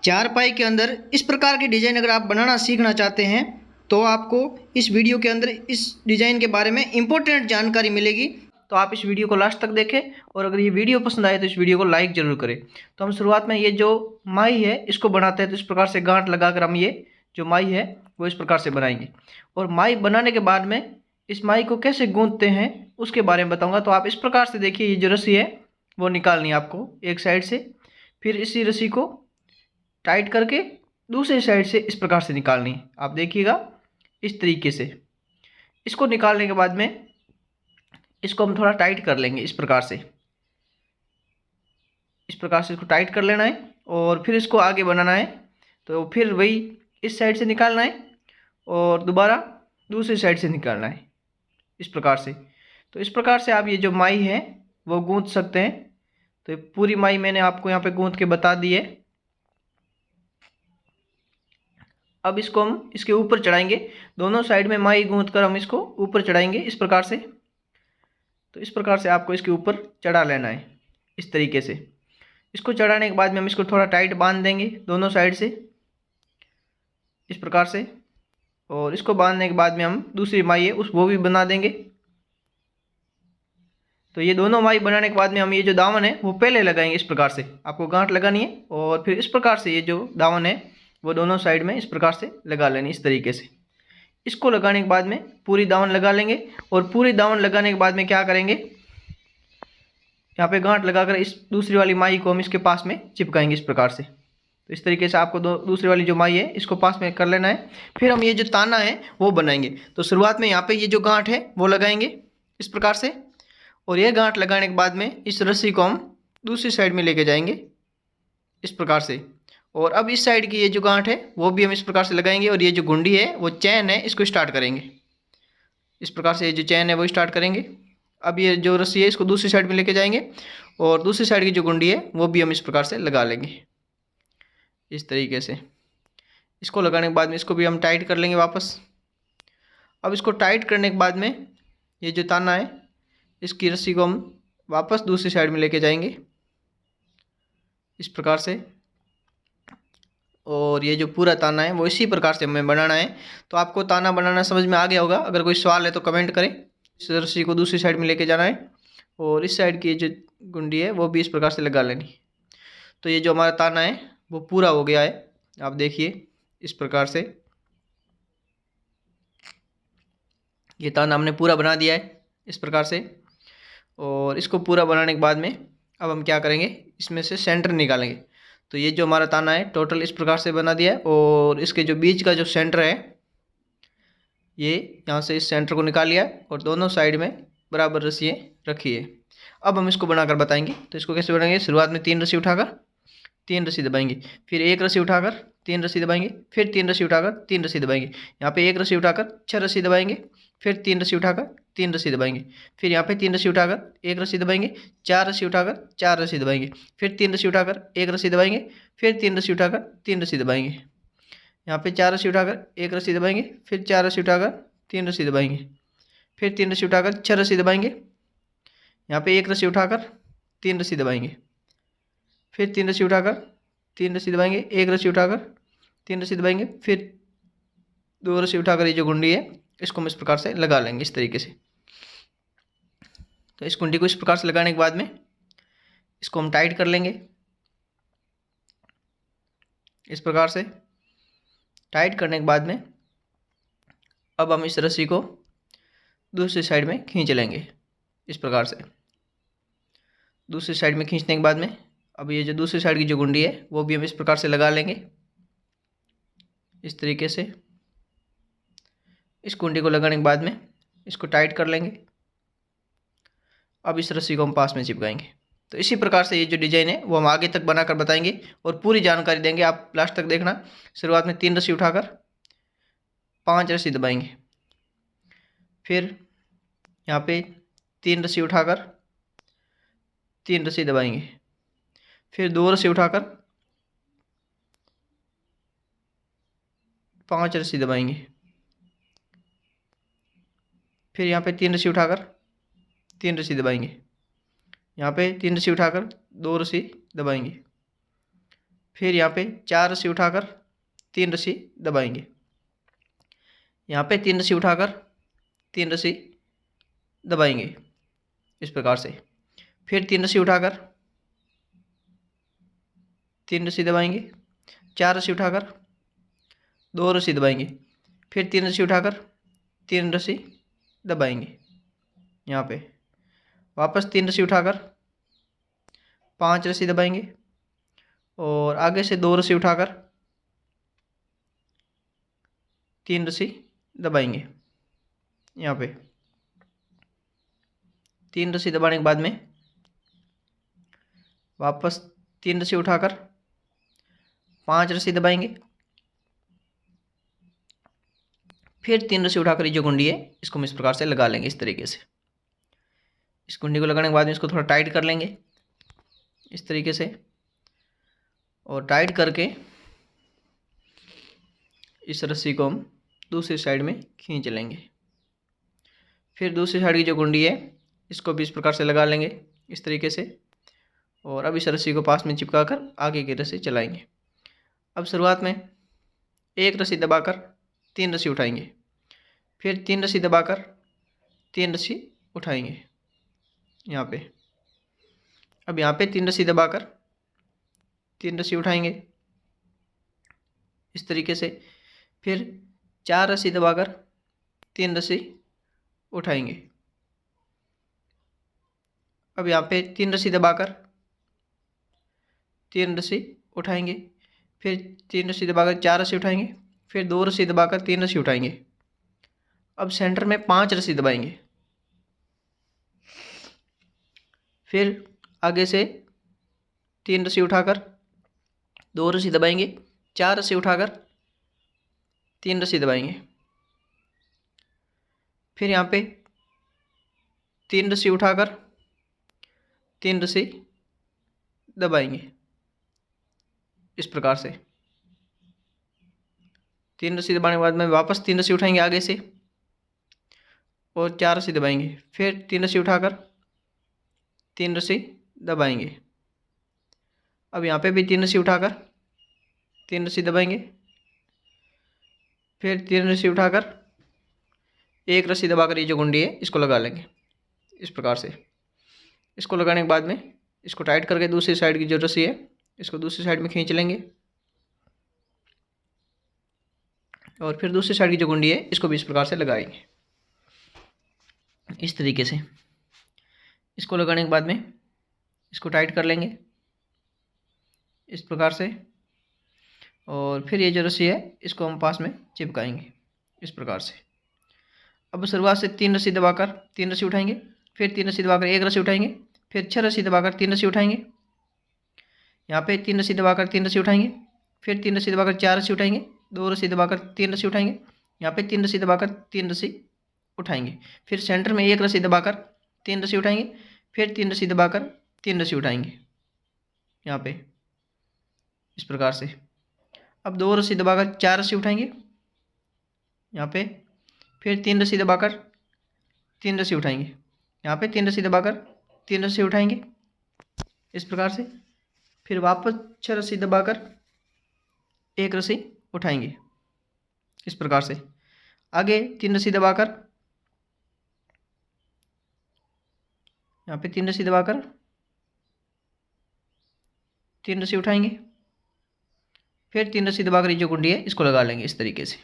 चारपाई के अंदर इस प्रकार की डिज़ाइन अगर आप बनाना सीखना चाहते हैं तो आपको इस वीडियो के अंदर इस डिज़ाइन के बारे में इम्पोर्टेंट जानकारी मिलेगी। तो आप इस वीडियो को लास्ट तक देखें और अगर ये वीडियो पसंद आए तो इस वीडियो को लाइक ज़रूर करें। तो हम शुरुआत में ये जो माई है इसको बनाते हैं, तो इस प्रकार से गांठ लगाकर हम ये जो माई है वो इस प्रकार से बनाएंगे। और माई बनाने के बाद में इस माई को कैसे गूंथते हैं उसके बारे में बताऊँगा। तो आप इस प्रकार से देखिए, ये जो रस्सी है वो निकालनी है आपको एक साइड से, फिर इसी रस्सी को टाइट करके दूसरी साइड से इस प्रकार से निकालनी है। आप देखिएगा इस तरीके से। इसको निकालने के बाद में इसको हम थोड़ा टाइट कर लेंगे इस प्रकार से। इस प्रकार से इसको टाइट कर लेना है और फिर इसको आगे बनाना है। तो फिर वही इस साइड से निकालना है और दोबारा दूसरी साइड से निकालना है इस प्रकार से। तो इस प्रकार से आप ये जो माई है वो गूंथ सकते हैं। तो पूरी माई मैंने आपको यहाँ पे गूंथ के बता दी है। अब इसको हम इसके ऊपर चढ़ाएंगे, दोनों साइड में माई गूंथ कर हम इसको ऊपर चढ़ाएंगे इस प्रकार से। तो इस प्रकार से आपको इसके ऊपर चढ़ा लेना है इस तरीके से। इसको चढ़ाने के बाद में हम इसको थोड़ा टाइट बांध देंगे दोनों साइड से इस प्रकार से। और इसको बांधने के बाद में हम दूसरी माई है वो भी बना देंगे। तो ये दोनों माई बनाने के बाद में हम ये जो दामन है वो पहले लगाएंगे इस प्रकार से। आपको गांठ लगानी है और फिर इस प्रकार से ये जो दामन है वो दोनों साइड में इस प्रकार से लगा लेनी इस तरीके से। इसको लगाने के बाद में पूरी दामन लगा लेंगे और पूरी दामन लगाने के बाद में क्या करेंगे, यहाँ पे गांठ लगाकर इस दूसरी वाली माई को हम इसके पास में चिपकाएंगे इस प्रकार से। तो इस तरीके से आपको दूसरी वाली जो माई है इसको पास में कर लेना है। फिर हम ये जो ताना है वो बनाएंगे। तो शुरुआत में यहाँ पे ये जो गांठ है वो लगाएंगे इस प्रकार से और ये गांठ लगाने के बाद में इस रस्सी को हम दूसरी साइड में लेके जाएंगे इस प्रकार से। और अब इस साइड की ये जो गांठ है वो भी हम इस प्रकार से लगाएंगे और ये जो गुंडी है वो चैन है इसको स्टार्ट करेंगे इस प्रकार से। ये जो चैन है वो स्टार्ट करेंगे। अब ये जो रस्सी है इसको दूसरी साइड में लेके जाएंगे और दूसरी साइड की जो गुंडी है वो भी हम इस प्रकार से लगा लेंगे इस तरीके से। इसको लगाने के बाद में इसको भी हम टाइट कर लेंगे वापस। अब इसको टाइट करने के बाद में ये जो ताना है इसकी रस्सी को हम वापस दूसरी साइड में लेके जाएंगे इस प्रकार से। और ये जो पूरा ताना है वो इसी प्रकार से हमें बनाना है। तो आपको ताना बनाना समझ में आ गया होगा। अगर कोई सवाल है तो कमेंट करें। इस रस्सी को दूसरी साइड में लेके जाना है और इस साइड की जो गुंडी है वो भी इस प्रकार से लगा लेनी। तो ये जो हमारा ताना है वो पूरा हो गया है। आप देखिए इस प्रकार से ये ताना हमने पूरा बना दिया है इस प्रकार से। और इसको पूरा बनाने के बाद में अब हम क्या करेंगे, इसमें से सेंटर निकालेंगे। तो ये जो हमारा ताना है टोटल इस प्रकार से बना दिया है और इसके जो बीच का जो सेंटर है ये यहाँ से इस सेंटर को निकाल लिया और दोनों साइड में बराबर रस्सियाँ रखी है। अब हम इसको बनाकर बताएंगे। तो इसको कैसे बनाएंगे, शुरुआत में 3 रस्सी उठाकर 3 रस्सी दबाएंगे, फिर 1 रस्सी उठाकर 3 रस्सी दबाएंगे, फिर 3 रस्सी उठाकर 3 रस्सी दबाएंगे। यहाँ पे 1 रस्सी उठाकर 6 रस्सी दबाएंगे, फिर 3 रस्सी उठाकर 3 रस्सी दबाएंगे, फिर यहाँ पे 3 रस्सी उठाकर 1 रस्सी दबाएंगे, 4 रस्सी उठाकर 4 रस्सी दबाएंगे, फिर 3 रस्सी उठाकर 1 रस्सी दबाएंगे, फिर 3 रस्सी उठाकर 3 रस्सी दबाएंगे। यहाँ पे 4 रस्सी उठाकर 1 रस्सी दबाएंगे, फिर 4 रस्सी उठाकर 3 रस्सी दबाएंगे, फिर 3 रस्सी उठाकर 6 रस्सी दबाएंगे। यहाँ पे 1 रस्सी उठाकर 3 रस्सी दबाएंगे, फिर 3 रस्सी उठाकर 3 रस्सी दबाएंगे, 1 रस्सी उठाकर 3 रस्सी दबाएंगे, फिर 2 रस्सी उठाकर ये जो गुंडी है इसको हम इस प्रकार से लगा लेंगे इस तरीके से। तो इस गुंडी को इस प्रकार से लगाने के बाद में इसको हम टाइट कर लेंगे इस प्रकार से। टाइट करने के बाद में अब हम इस रस्सी को दूसरी साइड में खींच लेंगे इस प्रकार से। दूसरी साइड में खींचने के बाद में अब ये जो दूसरी साइड की जो गुंडी है वो भी हम इस प्रकार से लगा लेंगे इस तरीके से। इस गुंडी को लगाने के बाद में इसको टाइट कर लेंगे। अब इस रस्सी को हम पास में चिपकाएंगे। तो इसी प्रकार से ये जो डिज़ाइन है वो हम आगे तक बनाकर बताएंगे और पूरी जानकारी देंगे। आप लास्ट तक देखना। शुरुआत में 3 रस्सी उठाकर 5 रस्सी दबाएंगे, फिर यहाँ पे 3 रस्सी उठाकर 3 रस्सी दबाएंगे, फिर 2 रस्सी उठाकर 5 रस्सी दबाएंगे, फिर यहाँ पे 3 रस्सी उठाकर 3 रस्सी दबाएंगे, यहाँ पे 3 रस्सी उठाकर 2 रस्सी दबाएंगे, फिर यहाँ पे 4 रस्सी उठाकर 3 रस्सी दबाएंगे। यहाँ पे 3 रस्सी उठाकर 3 रस्सी दबाएंगे इस प्रकार से। फिर 3 रस्सी उठाकर 3 रस्सी दबाएंगे। 4 रस्सी उठाकर 2 रस्सी दबाएंगे। फिर 3 रस्सी उठाकर 3 रस्सी दबाएंगे। यहाँ पे वापस 3 रस्सी उठाकर 5 रस्सी दबाएंगे और आगे से 2 रस्सी उठाकर 3 रस्सी दबाएंगे। यहाँ पे 3 रस्सी दबाने के बाद में वापस 3 रस्सी उठाकर 5 रस्सी दबाएंगे। फिर 3 रस्सी उठाकर ये जो कुंडी है इसको हम इस प्रकार से लगा लेंगे इस तरीके से। इस कुंडी को लगाने के बाद में इसको थोड़ा टाइट कर लेंगे इस तरीके से, और टाइट करके इस रस्सी को हम दूसरी साइड में खींच लेंगे। फिर दूसरी साइड की जो कुंडी है इसको भी इस प्रकार से लगा लेंगे इस तरीके से, और अब इस रस्सी को पास में चिपका कर आगे की रस्सी चलाएंगे। अब शुरुआत में एक रस्सी दबाकर 3 रस्सी उठाएंगे। फिर 3 रस्सी दबाकर 3 रस्सी उठाएंगे यहाँ पे। अब यहाँ पे 3 रस्सी दबाकर 3 रस्सी उठाएंगे इस तरीके से। फिर 4 रस्सी दबाकर 3 रस्सी उठाएंगे। अब यहाँ पे 3 रस्सी दबाकर 3 रस्सी उठाएंगे। फिर 3 रस्सी दबाकर 4 रस्सी उठाएंगे। फिर 2 रस्सी दबाकर 3 रस्सी उठाएंगे। अब सेंटर में 5 रस्सी दबाएंगे। फिर आगे से 3 रस्सी उठाकर 2 रस्सी दबाएंगे। 4 रस्सी उठाकर 3 रस्सी दबाएंगे। फिर यहाँ पे 3 रस्सी उठाकर 3 रस्सी दबाएंगे इस प्रकार से। 3 रस्सी दबाने के बाद में वापस 3 रस्सी उठाएंगे आगे से और 4 रस्सी दबाएंगे। फिर 3 रस्सी उठाकर 3 रस्सी दबाएंगे। अब यहाँ पे भी 3 रस्सी उठाकर 3 रस्सी दबाएंगे। फिर 3 रस्सी उठाकर 1 रस्सी दबाकर ये जो गुंडी है इसको लगा लेंगे इस प्रकार से। इसको लगाने के बाद में इसको टाइट करके दूसरी साइड की जो रस्सी है इसको दूसरी साइड में खींच लेंगे, और फिर दूसरी साइड की जो गुंडी है इसको भी इस प्रकार से लगाएंगे इस तरीके से। इसको लगाने के बाद में इसको टाइट कर लेंगे इस प्रकार से, और फिर ये जो रस्सी है इसको हम पास में चिपकाएंगे इस प्रकार से। अब शुरुआत से 3 रस्सी दबाकर 3 रस्सी उठाएंगे। फिर 3 रस्सी दबाकर 1 रस्सी उठाएंगे। फिर 6 रस्सी दबाकर 3 रस्सी उठाएंगे। यहाँ पे 3 रस्सी दबाकर 3 रस्सी उठाएंगे। फिर 3 रस्सी दबाकर 4 रस्सी उठाएंगे। 2 रस्सी दबाकर 3 रस्सी उठाएंगे। यहाँ पे 3 रस्सी दबाकर 3 रस्सी उठाएंगे। फिर सेंटर में 1 रस्सी दबाकर 3 रस्सी उठाएंगे। फिर 3 रस्सी दबाकर 3 रस्सी उठाएंगे यहाँ पे इस प्रकार से। अब 2 रस्सी दबाकर 4 रस्सी उठाएंगे यहाँ पे। फिर 3 रस्सी दबाकर 3 रस्सी उठाएंगे यहाँ पे। 3 रस्सी दबाकर 3 रस्सी उठाएंगे इस प्रकार से। फिर वापस 6 रस्सी दबाकर 1 रस्सी उठाएंगे इस प्रकार से। आगे 3 रस्सी दबाकर यहाँ पे 3 रस्सी दबाकर 3 रस्सी उठाएंगे। फिर 3 रस्सी दबाकर ये जो गुंडी है इसको लगा लेंगे इस तरीके से।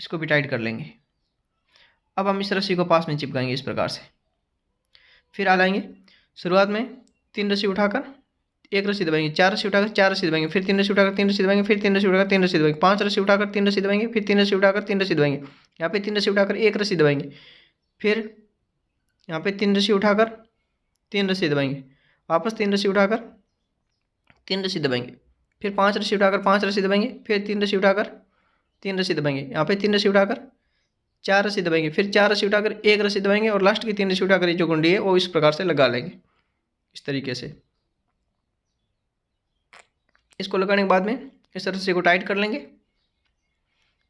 इसको भी टाइट कर लेंगे। अब हम इस रस्सी को पास में चिपकाएंगे इस प्रकार से। फिर आ लाएंगे। शुरुआत में 3 रस्सी उठाकर 1 रस्सी दबाएंगे। 4 रस्सी उठाकर 4 रस्सी दबाएंगे। फिर 3 रस्सी उठाकर 3 रस्सी दबाएंगे। फिर 3 रस्सी उठाकर 3 रस्सी दबाएंगे। 5 रस्सी उठाकर 3 रस्सी दबाएंगे। फिर 3 रस्सी उठाकर 3 रस्सी दबाएंगे। यहाँ पे 3 रस्सी उठाकर 1 रस्सी दबाएंगे। फिर यहाँ पे 3 रस्सी उठाकर 3 रस्सी दबाएंगे। वापस 3 रस्सी उठाकर 3 रस्सी दबाएंगे। फिर 5 रस्सी उठाकर 5 रस्सी दबाएंगे। फिर 3 रस्सी उठाकर 3 रस्सी दबाएंगे। यहाँ पे 3 रस्सी उठाकर 4 रस्सी दबाएंगे। फिर 4 रस्सी उठाकर 1 रस्सी दबाएंगे, और लास्ट की 3 रस्सी उठाकर ये जो गुंडी है वो इस प्रकार से लगा लेंगे इस तरीके से। इसको लगाने के बाद में इस रस्सी को टाइट कर लेंगे,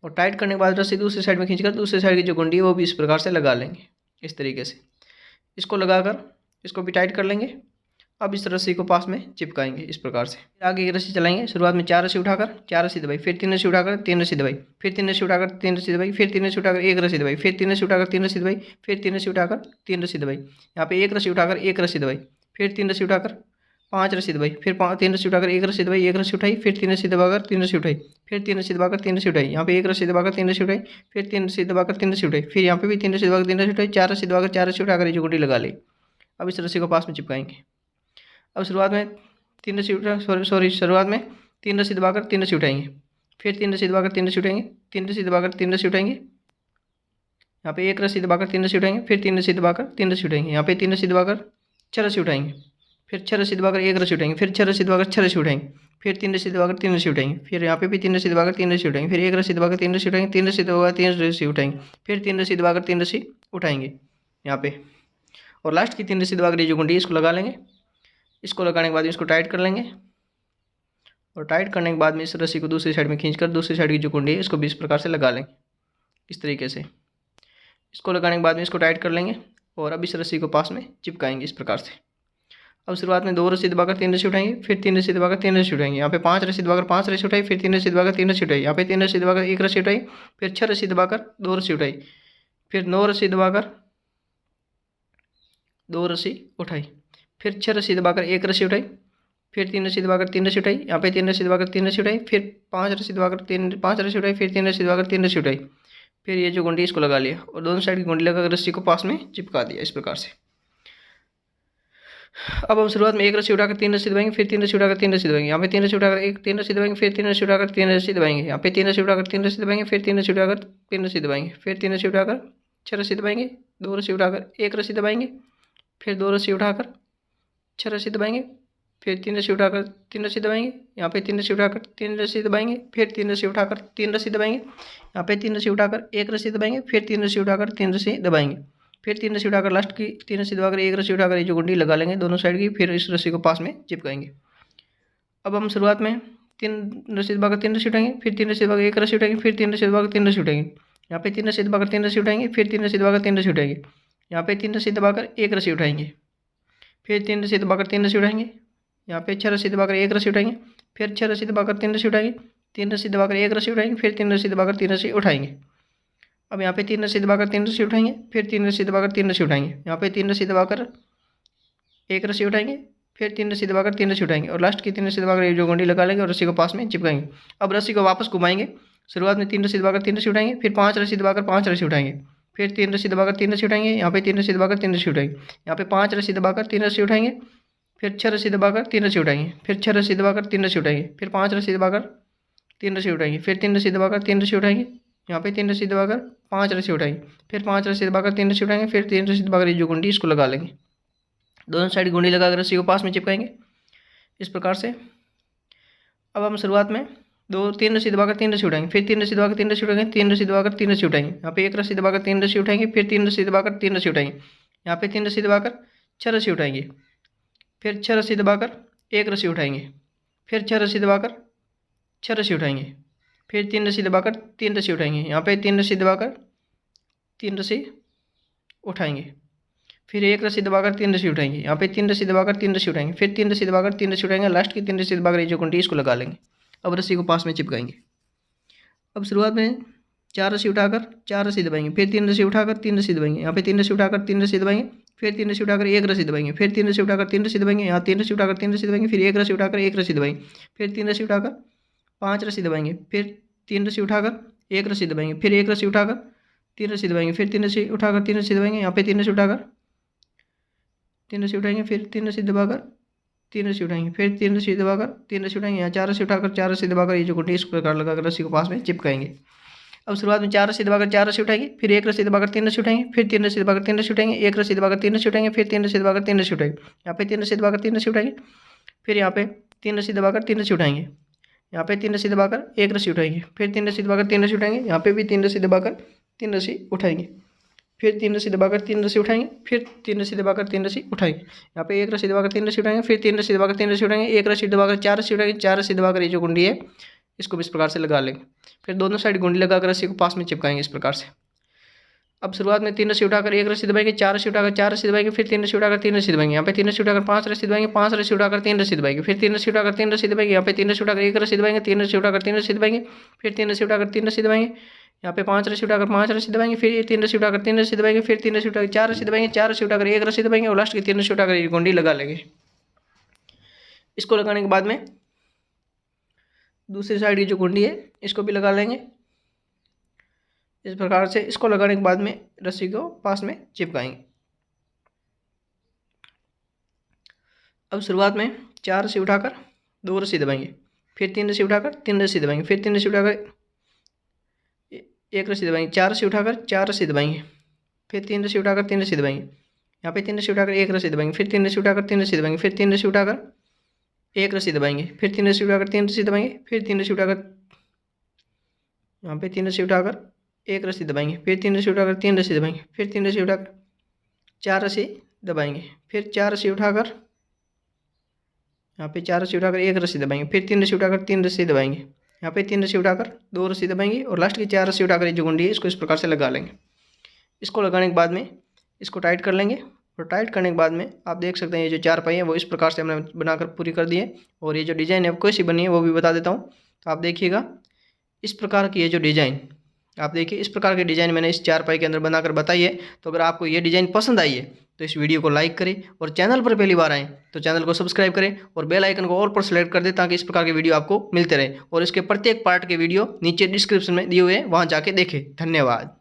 और टाइट करने के बाद रस्सी दूसरी साइड में खींचकर दूसरी साइड की जो गुंडी है वो भी इस प्रकार से लगा लेंगे इस तरीके से। इसको लगाकर इसको भी टाइट कर लेंगे, अब इस रस्सी को पास में चिपकाएंगे इस प्रकार से। आगे की रस्सी चलाएंगे। शुरुआत में 4 रस्सी उठाकर 4 रस्सी दबाई, फिर 3 रस्सी उठाकर 3 रस्सी दबाई, फिर 3 रस्सी उठाकर 3 रस्सी दबाई, फिर 3 रस्सी उठाकर 1 रस्सी दबाई, फिर 3 रस्सी उठाकर 3 रस्सी दबाई, फिर 3 रस्सी उठाकर 3 रस्सी दबाई। यहाँ पे 1 रस्सी उठाकर 1 रस्सी दबाई, फिर 3 रस्सी उठाकर 5 रस्सी दबाई, फिर 3 रस्सी उठाकर 1 रस्सी दबाई, 1 रस्सी उठाई, फिर 3 रस्सी दबाकर 3 रस्सी उठाई, फिर 3 रस्सी दबाकर 3 रस्सी उठाई। यहाँ पे 1 रस्सी दबाकर 3 रस्सी उठाई, फिर 3 रस्सी दबाकर 3 रस्सी उठाई, फिर यहाँ पे भी 3 रस्सी दबाकर 3 रस्सी उठाई, 4 रस्सी दबाकर 4 रस्सी उठाकर ये जो गुंडी लगा ली। अब इस रस्सी को पास में चिपकाएंगे। अब शुरुआत में 3 रस्सी शुरुआत में 3 रस्सी दबाकर 3 रस्सी उठाएंगे, फिर 3 रस्सी दबाकर 3 रस्सी उठाएंगे, 3 रस्सी दबाकर 3 रस्सी उठाएंगे। यहाँ पे 1 रस्सी दबाकर 3 रस्सी उठाएंगे, फिर 3 रस्सी दबाकर 3 रस्सी उठाएंगे। यहाँ पे 3 रस्सी दबाकर 6 रस्सी उठाएंगे, फिर 6 रस्सी दबाकर 1 रस्सी उठाएंगे, फिर 6 रस्सी दबाकर 6 रस्सी उठाएंगे, फिर 3 रस्सी दबाकर 3 रस्सी उठाएंगे, फिर यहाँ पे भी 3 रस्सी दबाकर 3 रस्सी उठाएंगे, फिर 1 रस्सी दबाकर 3 रस्सी उठाएंगे, 3 रस्सी दबाकर 3 रस्सी उठाएंगे, फिर 3 रस्सी दबाकर 3 रस्सी उठाएंगे यहाँ पे। और लास्ट की 3 रस्सी दबाकर ये जो गुंडी इसको लगा लेंगे। इसको लगाने के बाद इसको टाइट कर लेंगे, और टाइट करने के बाद में इस रस्सी को दूसरी साइड में खींचकर दूसरी साइड की जो कुंडी है इसको भी इस प्रकार से लगा लेंगे इस तरीके से। इसको लगाने के बाद में इसको टाइट कर लेंगे और अब इस रस्सी को पास में चिपकाएंगे इस प्रकार से। अब शुरुआत में 2 रस्सी दबाकर 3 रस्सी उठाएंगे, फिर 3 रस्सी दबाकर 3 रस्सी उठाएंगे। यहाँ पे 5 रस्सी दबाकर 5 रस्सी उठाई, फिर 3 रस्सी दबाकर 3 रस्सी उठाई, यहाँ पे 3 रस्सी दबाकर 1 रस्सी उठाई, फिर 6 रस्सी दबाकर 2 रस्सी उठाई, फिर 9 रस्सी दबाकर 2 रस्सी उठाई, फिर 6 रस्सी दबाकर 1 रस्सी उठाई, फिर 3 रस्सी दबाकर 3 रस्सी उठाई, यहाँ पे 3 रस्सी दबाकर 3 रस्सी उठाई, फिर 5 रस्सी दबाकर 5 रस्सी उठाई, फिर 3 रस्सी दबाकर 3 रस्सी उठाई, फिर ये जो गुंडी इसको लगा लिया और दोनों साइड की गुंडी लगाकर रस्सी को पास में चिपका दिया इस प्रकार से। अब हम शुरुआत में 1 रस्सी उठाकर 3 रस्सी दबाएंगे, फिर 3 रस्सी उठाकर 3 रस्सी दबाएंगे, यहाँ पे 3 रस्सी उठाकर 3 रस्सी दबाएंगे, फिर 3 रस्सी उठाकर 3 रस्सी दबाएंगे, यहाँ पे 3 रस्सी उठाकर 3 रस्सी दबाएंगे, फिर 3 रस्सी उठाकर 3 रस्सी दबाएंगे, फिर 3 रस्सी उठाकर 6 रस्सी दबाएंगे, 2 रस्सी उठाकर 1 रस्सी दबाएंगे, फिर 2 रस्सी उठाकर 6 रस्सी दबाएंगे, फिर 3 रस्सी उठाकर 3 रस्सी दबाएंगे, यहाँ पे 3 रस्सी उठाकर 3 रस्सी दबाएंगे, फिर 3 रस्सी उठाकर 3 रस्सी दबाएंगे, यहाँ पे 3 रस्सी उठाकर 1 रस्सी दबाएंगे, फिर 3 रस्सी उठाकर 3 रस्सी दबाएंगे, फिर 3 रस्सी उठाकर लास्ट की 3 रस्सी दबाकर 1 रस्सी उठाकर ये जो गुंडी लगा लेंगे दोनों साइड की, फिर इस रस्सी को पास में चिपकाएंगे। अब हम शुरुआत में 3 रस्सी दबाकर 3 रस्सी उठाएंगे, फिर 3 रस्सी दबाकर 1 रस्सी उठाएंगे, फिर 3 रस्सी दबाकर 3 रस्सी उठाएंगे, यहाँ पे 3 रस्सी दबाकर 3 रस्सी उठाएंगे, फिर 3 रस्सी दबाकर 3 रस्सी उठाएंगे, यहाँ पे 3 रस्सी दबाकर 1 रस्सी उठाएंगे, फिर 3 रस्सी दबाकर 3 रस्सी उठाएंगे, यहाँ पे 6 रस्सी दबाकर 1 रस्सी उठाएंगे, फिर 6 रस्सी दबाकर 3 रस्सी उठाएंगे, 3 रस्सी दबाकर 1 रस्सी उठाएंगे, फिर 3 रस्सी दबाकर 3 रस्सी उठाएंगे। अब यहाँ पे 3 रस्सी दबाकर 3 रस्सी उठाएंगे, फिर 3 रस्सी दबाकर 3 रस्सी उठाएंगे, यहाँ पे 3 रस्सी दबाकर 1 रस्सी उठाएंगे, फिर 3 रस्सी दबाकर 3 रस्सी उठाएंगे और लास्ट की 3 रस्सी दबाकर ये जो गुंडी लगा लेंगे और रस्सी को पास में चिपकाएंगे। अब रस्सी को वापस घुमाएंगे। शुरुआत में 3 रस्सी दबाकर 3 रस्सी उठाएंगे, फिर 5 रस्सी दबाकर 5 रस्सी उठाएंगे, फिर 3 रस्सी दबाकर 3 रस्सी उठाएंगे, यहाँ पे 3 रस्सी दबाकर 3 रस्सी उठाएंगे, यहाँ पे 5 रस्सी दबाकर 3 रस्सी उठाएंगे, फिर 6 रस्सी दबाकर 3 रस्सी उठाएंगे, फिर 6 रस्सी दबाकर 3 रस्सी उठाएंगे, फिर 5 रस्सी दबाकर 3 रस्सी उठाएंगे, फिर 3 रस्सी दबाकर 3 रस्सी उठाएंगे, यहाँ पे 3 रस्सी दबाकर 5 रस्सी उठाएंगे, फिर 5 रस्सी दबाकर 3 रस्सी उठाएंगे, फिर 3 रस्सी दबाकर ये जो गुंडी इसको लगा लेंगे। दोनों साइड गुंडी लगाकर रस्सी को पास में चिपकाएंगे इस प्रकार से। अब हम शुरुआत में 3 रस्सी दबाकर 3 रस्सी उठाएंगे, फिर 3 रस्सी दबाकर 3 रस्सी उठाएंगे, 3 रस्सी दबाकर 3 रस्सी उठाएंगे, यहाँ पे 1 रस्सी दबाकर 3 रस्सी उठाएंगे, फिर 3 रस्सी दबाकर 3 रस्सी उठाएंगे, यहाँ पे 3 रस्सी दबाकर 6 रस्सी उठाएंगे, फिर 6 रस्सी दबाकर 1 रस्सी उठाएंगे, फिर 6 रस्सी दबाकर 6 रस्सी उठाएंगे, फिर 3 रस्सी दबाकर 3 रस्सी उठाएंगे, यहाँ पे 3 रस्सी दबाकर 3 रस्सी उठाएंगे, फिर 1 रस्सी दबाकर 3 रस्सी उठाएंगे, यहाँ पे 3 रस्सी दबाकर 3 रस्सी उठाएंगे, फिर 3 रस्सी दबाकर 3 रस्सी उठाएंगे, लास्ट की 3 रस्सी दबाकर ये जो गुंडी इसको लगा लेंगे। अब रस्सी को पास में चिपकाएंगे। अब शुरुआत में 4 रस्सी उठाकर 4 रस्सी दबाएंगे, फिर 3 रस्सी उठाकर 3 रस्सी दबाएंगे, यहाँ पे 3 रस्सी उठाकर 3 रस्सी दबाएंगे, फिर 3 रस्सी उठाकर 1 रस्सी दबाएंगे, फिर 3 रस्सी उठाकर 3 रस्सी दबाएंगे, यहाँ 3 रस्सी उठाकर 3 रस्सी दबाएंगे, फिर 1 रस्सी उठाकर 1 रस्सी दबाएंगे, फिर 3 रस्सी उठाकर 5 रस्सी दबाएंगे, फिर 3 रस्सी उठाकर 1 रस्सी दबाएंगे, फिर 1 रस्सी उठाकर 3 रस्सी दबाएंगे, फिर 3 रस्सी उठाकर 3 रस्सी दबाएंगे, यहाँ पे 3 रस्सी उठाकर 3 रस्सी उठाएंगे, फिर 3 रस्सी दबाकर 3 रस्सी उठाएंगे, फिर 3 रस्सी दबाकर 3 रस्सी उठाएंगे, यहाँ 4 रस्सी उठाकर 4 रस्सी दबाकर ये जो गुंडी इस प्रकार लगाकर रस्सी को पास में चिपकाएंगे। अब शुरुआत में 4 रस्सी दबाकर 4 रस्सी उठाएंगे, फिर 1 रस्सी दबाकर 3 रस्सी उठाएंगे, फिर 3 रस्सी दबाकर 3 रस्सी उठाएंगे, 1 रस्सी दबाकर 3 रस्सी उठाएंगे, फिर 3 रस्सी दबाकर 3 रस्सी उठाएंगे, यहाँ पे 3 रस्सी दबाकर 3 रस्सी उठाएंगे, फिर यहाँ पे 3 रस्सी दबाकर 3 रस्सी उठाएंगे, यहाँ पे 3 रस्सी दबाकर 1 रस्सी उठाएंगे, फिर 3 रस्सी दबाकर 3 रस्सी उठाएंगे, यहाँ पे भी 3 रस्सी दबाकर 3 रस्सी उठाएंगे, फिर 3 रस्सी दबाकर 3 रस्सी उठाएंगे, फिर 3 रस्सी दबाकर 3 रस्सी उठाएंगे, यहाँ पे 1 रस्सी दबाकर 3 रस्सी उठाएंगे, फिर 3 रस्सी दबाकर 3 रस्सी उठाएंगे, 1 रस्सी दबाकर 4 रस्सी उठाएंगे, 4 रस्सी दबाकर ये जो गुंडी है इसको भी इस प्रकार से लगा लेंगे। फिर दोनों साइड गुंडी लगाकर रस्सी को पास में चिपकाएंगे इस प्रकार से। अब शुरुआत में 3 रस्सी उठाकर 1 रस्सी दबाएंगे, 4 रस्सी उठाकर 4 रस्सी दबाएंगे, फिर 3 रस्सी उठाकर 3 रस्सी दबाएंगे, यहाँ पे 3 रस्सी उठाकर 5 रस्सी दबाएंगे, 5 रस्सी उठाकर 3 रस्सी दबाएंगे, फिर 3 रस्सी उठाकर 3 रस्सी दबाएंगे, यहाँ पे 3 रस्सी उठाकर 1 रस्सी दबाएंगे, 3 रस्सी उठाकर 3 रस्सी दबाएंगे, फिर 3 रस्सी उठाकर 3 रस्सी दबाएंगे, यहाँ पे 5 रस्सी उठाकर 5 रस्सी दबाएंगे, फिर 3 रस्सी उठाकर 3 रस्सी दबाएंगे, फिर 3 रस्सी उठाकर 4 रस्सी दबाएंगे, 4 रस्सी उठाकर 1 रस्सी दबाएंगे और लास्ट की 3 रस्सी उठाकर ये गुंडी लगा लेंगे। इसको लगाने के बाद में दूसरी साइड की जो गुंडी है इसको भी लगा लेंगे। इस प्रकार से इसको लगाने के बाद में रस्सी को पास में चिपकाएंगे। अब शुरुआत में 4 रस्सी उठाकर 2 रस्सी दबाएंगे, फिर 3 रस्सी उठाकर 3 रस्सी दबाएंगे, फिर 3 रस्सी उठाकर 1 रस्सी दबाएंगे, 4 रस्सी उठाकर 4 रस्सी दबाएंगे, फिर 3 रस्सी उठाकर 3 रस्सी दबाएंगे, यहाँ पे 3 रस्सी उठाकर 1 रस्सी दबाएंगे, फिर 3 रस्सी उठाकर 3 रस्सी दबाएंगे, फिर 3 रस्सी उठाकर 1 रस्सी दबाएंगे, फिर 3 रस्सी उठाकर 3 रस्सी दबाएंगे, फिर 3 रस्सी उठाकर यहाँ पे 3 रस्सी उठाकर 1 रस्सी दबाएंगे, फिर 3 रस्सी उठाकर 3 रस्सी दबाएंगे, फिर 3 रस्सी उठाकर 4 रस्सी दबाएंगे, फिर 4 रस्सी उठाकर यहाँ पे 4 रस्सी उठाकर 1 रस्सी दबाएंगे, फिर 3 रस्सी उठाकर 3 रस्सी दबाएंगे, यहाँ पे 3 रस्सी उठाकर 2 रस्सी दबाएंगे और लास्ट की 4 रस्सी उठाकर ये जो गुंडी है इसको इस प्रकार से लगा लेंगे। इसको लगाने के बाद में इसको टाइट कर लेंगे और टाइट करने के बाद में आप देख सकते हैं ये जो 4 पाई हैं वो इस प्रकार से हमने बनाकर पूरी कर दी है। और ये जो डिज़ाइन है वो कैसी बनी है वो भी बता देता हूँ। तो आप देखिएगा इस प्रकार की ये जो डिज़ाइन आप देखिए, इस प्रकार के डिज़ाइन मैंने इस 4 पाई के अंदर बनाकर बताई है। तो अगर आपको ये डिज़ाइन पसंद आई है तो इस वीडियो को लाइक करें और चैनल पर पहली बार आएँ तो चैनल को सब्सक्राइब करें और बेल आइकन को ऑल पर सेलेक्ट कर दें ताकि इस प्रकार के वीडियो आपको मिलते रहे। और इसके प्रत्येक पार्ट के वीडियो नीचे डिस्क्रिप्शन में दिए हुए हैं, वहाँ जाके देखें। धन्यवाद।